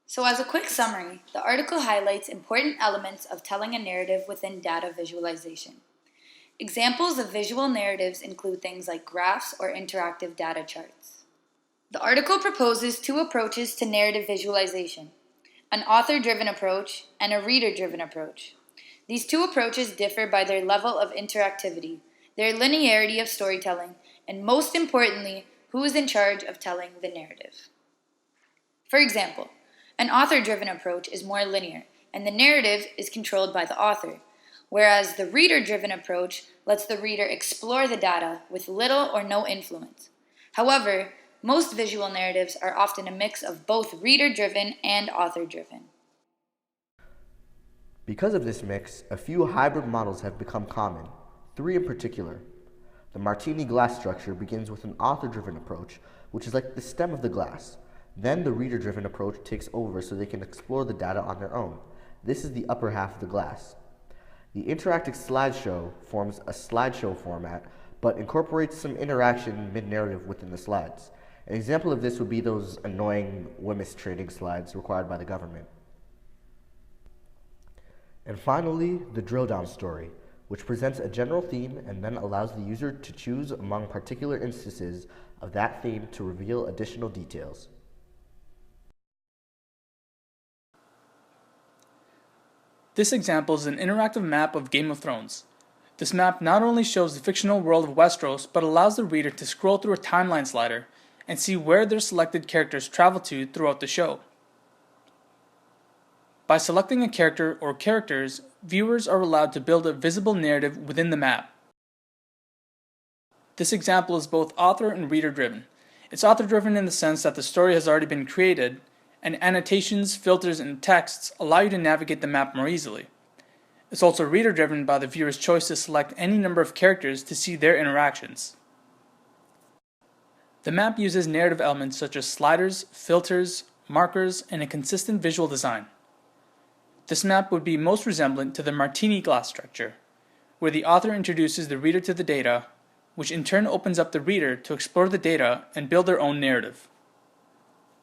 So as a quick summary, the article highlights important elements of telling a narrative within data visualization. Examples of visual narratives include things like graphs or interactive data charts. The article proposes two approaches to narrative visualization: an author-driven approach and a reader-driven approach. These two approaches differ by their level of interactivity, their linearity of storytelling, and most importantly, who is in charge of telling the narrative. For example, an author-driven approach is more linear, and the narrative is controlled by the author, whereas the reader-driven approach lets the reader explore the data with little or no influence. However, most visual narratives are often a mix of both reader-driven and author-driven. Because of this mix, a few hybrid models have become common, three in particular. The MARTINI glass structure begins with an author-driven approach, which is like the stem of the glass. Then the reader-driven approach takes over so they can explore the data on their own. This is the upper half of the glass. The interactive slideshow forms a slideshow format, but incorporates some interaction mid-narrative within the slides. An example of this would be those annoying WMIS trading slides required by the government. And finally, the drill-down story, which presents a general theme and then allows the user to choose among particular instances of that theme to reveal additional details. This example is an interactive map of Game of Thrones. This map not only shows the fictional world of Westeros, but allows the reader to scroll through a timeline slider and see where their selected characters travel to throughout the show. By selecting a character or characters, viewers are allowed to build a visible narrative within the map. This example is both author and reader driven. It's author driven in the sense that the story has already been created, and annotations, filters, and texts allow you to navigate the map more easily. It's also reader driven by the viewer's choice to select any number of characters to see their interactions. The map uses narrative elements such as sliders, filters, markers, and a consistent visual design. This map would be most resemblant to the MARTINI glass structure, where the author introduces the reader to the data, which in turn opens up the reader to explore the data and build their own narrative.